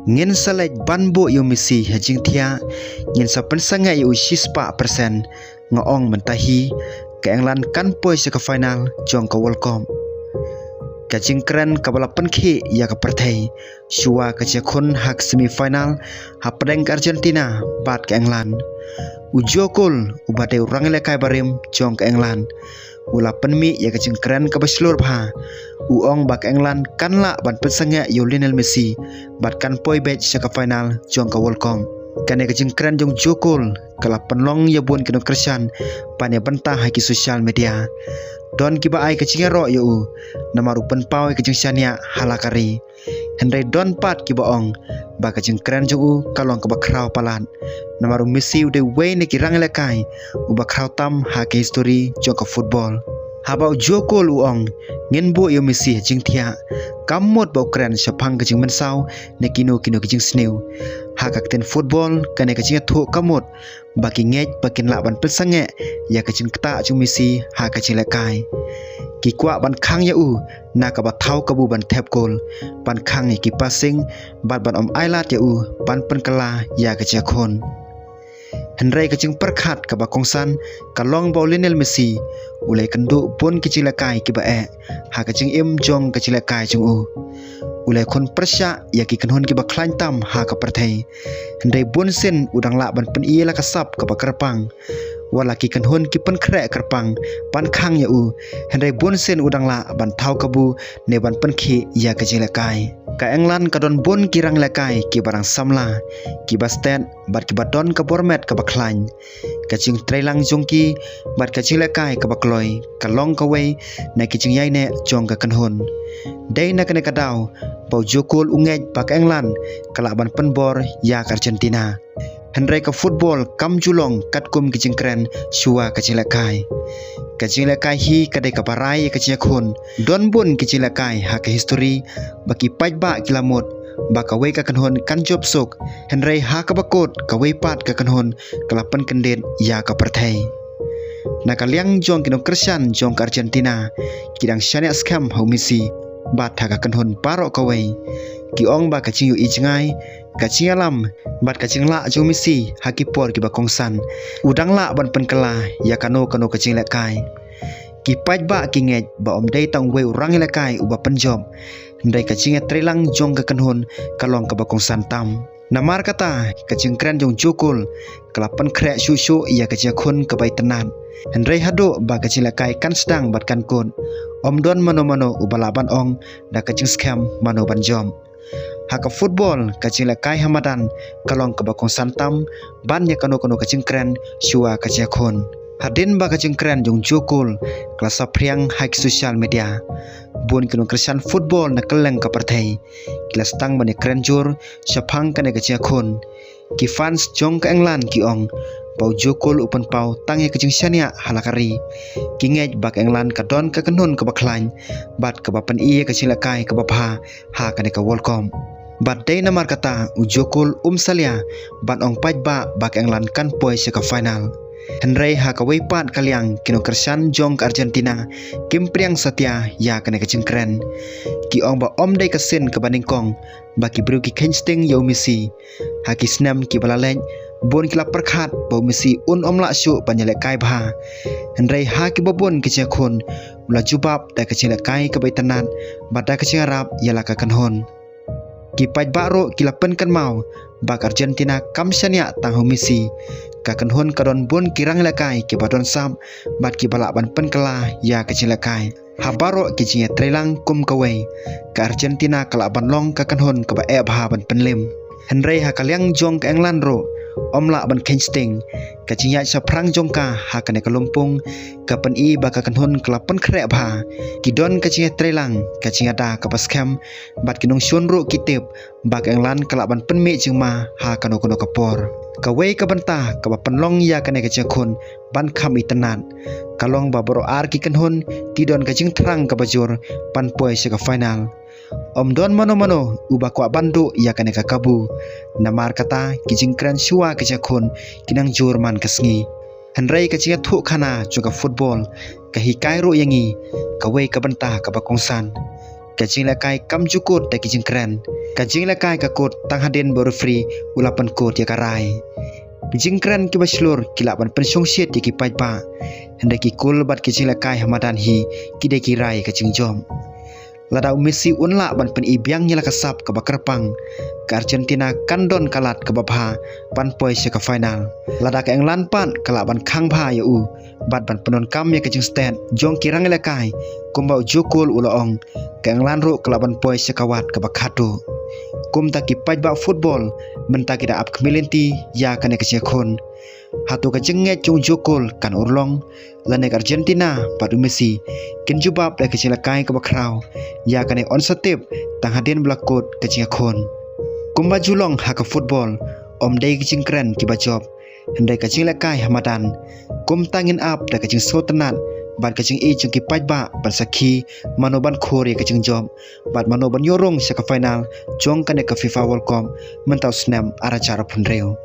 ngin salaj banbo yo Messi hajing thia ngin sa pensanga yo shispa persen ngaong mentahi ke England kan poi se ke final jong ke World Cup kajing keren ke balapan ki ya ke perthai shua ke chekun hak semi final hapdeng ke Argentina bat ke England ujokul ubate urang lekai barim jong ke England ula penmi ya kajing keren ke baslur bha uong bak England kan la ban pensanga yo Lionel Messi bat kan poi bet se ke final jong ke World Cup kane kajing keren jong jokul kala penlong ya bun keno kersan panya bentah haki sosial media don kiba ai kajing ro yo namaru penpau kajing syania halakari Henry don pat kiba ong ba kajing keren jong kalong ke bakrau palan namaru Messi ude way ne kirang lekai uba krau tam haki history jong ke football habau jokol uong ngin bo yo Messi jing thia kamot bau keren syapang kajing mensau ne kino kajing sneu hakak ten football kane kajing thu kamot baki ngej bakin laban pelsange ya kajing kta jung Messi ha kajing lekai ki kwa ban khang ya u na ka ba thau kabu ban thep kol ban khang ki passing bat ban om ailat ya u ban pen kala ya kajing khon Henry kajing perkhat ka ba kongsan ka long bau Lionel Messi ulai kendu pun kajing lekai ki ba ha kajing im jong kajing lekai jung u ulai kon persya ya ki kanhon ki ba khlain tam ha ka perthai Henry bun sen udang la ban pen ia la ka sap ka ba kerpang wala ki kanhon ki pen kre kerpang pan khang ya u Henry bun sen udang la ban thau kabu ne ban pen khi ya kajing lekai ka England ka don bun kirang lekai ki barang samla ki ba stand bat ki ba don ka bormet ka ba khlain kajing trailang jongki bat kajing lekai ka ba kloi ka long ka wei na kajing yai ne jong ka kanhon dei na kane ka daw bau jokol ungej pa ka England kala ban penbor ya ka Argentina Henry ka football kam julong kat kum kajing keren shua kajing lekai hi kadai ka parai kajing khon don bun kajing lekai ha ka history baki pajba kilamot baka wei ka kanhon kan job sok Henry ha ka bakot ka wei pat ka kanhon kalapan kendet ya ka perthai nakaliang jong kino kersan jong ka Argentina kidang syania scam hau Messi bat ha ka kanhon paro ka wei ki ong ba kajing yu ijngai kajing alam bat kajing la jong Messi haki por ki ba kongsan udang la ban pen kala ya kano kajing lekai ki pajba ki ngej ba om dei tang wei urang lekai uba penjob ndai kajing trelang jong ka kanhon kalong ka ba kongsan tam namar kata kajing keren jong jokul kalapan krek shu ya kajing khon ka bai tenat Henry hado ba kajing lekai kan sedang bat kan kon om don mano ubalaban ong da kajing scam mano ban jom haka football kajing lekai hamadan kalong ke bakong santam ban ya kano kajing keren shua kajing khon hadin ba kajing keren jong jokul klasa priang haik sosial media bun kino kersan football na keleng ka perthai kilas tang ban keren jur syapang kane kajing khon ki fans jong ka England ki ong pau jokul upan pau tang ya kajing syania halakari ki ngej bak England ka don ka kanhon ka bakhlain bat ka bapan iya kajing lekai ka bapha ha kane ka World Cup bat dei namar kata ujokul salia ban ong pajba bak England kan poi se ka final Henry ha ka wei pat kaliang kino kersan jong ka Argentina kim priang satya ya kane kajing keren ki ong ba om dei ka sen ka baningkong baki bru ki kensting yo Messi ha ki snam ki balalej bon kila perkhat bau Messi om la syu panyale kai bha Henry ha ki babon ki chekon ula jubab da kajing lekai ka bai tanat bada kajing arab yala ka kanhon ki pajba ro kila pen kan mau bak Argentina kam syania tang hu Messi ka kanhon kadon bun kirang lekai ki badon sam bat ki balak ban pen kala ya kajing lekai habaro ki jinge trelang kum kawai ka Argentina kala ban long ka kanhon ka ba e bha ban penlim Henry ha kaliang jong ka England ro om la ban kensting kajing ya saprang jong ka ha kane ka lumpung ka pen i ba ka kanhon kalapan kre bha ki don kajing trelang kajing ada ka paskam bat kinong shon ro kitip bak England kala ban penmi jing ma ha kano kapor ka wei ka banta ka ba penlong ya kane kajing khon ban kham itenat kalong ba boro ar ki kanhon ki don kajing trang ka bajur pan poi se ka final om don mano uba kwa bandu ya kane ka kabu namar kata kijing keren shua kajing khon kinang jurman kasngi Henry kajing thu khana juga football ka hikai ro yangi ka wei ka banta ka ba kongsan kajing lakai kam jukut da kijing keren kajing lakai kakut tang haden baru free ulapan kot ya karai kijing keren ki baslur kilapan pensong siet ki pai pa hendaki kul bat kijing lakai hamadan hi kide ki rai kajing jom lada Messi unla ban pen ibiang nyala kasap ke bakerpang ke Argentina kandon kalat ke babha pan poi se ke final lada ke England pan kala ban khang bha ya u bat ban penon kam ya ke jing stand jong kirang lekai kumbau jukul ulaong ke England ro kala ban poi se kawat ke bakhato kum ta ki paj ba football menta ki da ap kemilenti ya kane ke khon hatu ka jenge chung jukul kan urlong lane Argentina padu Messi kin jubab da ke kai ke bakrau ya kane on setip tang haden blakot ke khon kumba julong ha ka football om dei ke kren ki bajob hendai ka kai hamadan kum tangin up da ke sotenat ban ke e chung ki paj ba ban sakhi manoban khore ke job bat manoban yorong se ka final jong kane ka FIFA World Cup mentau snap ara cara pun reu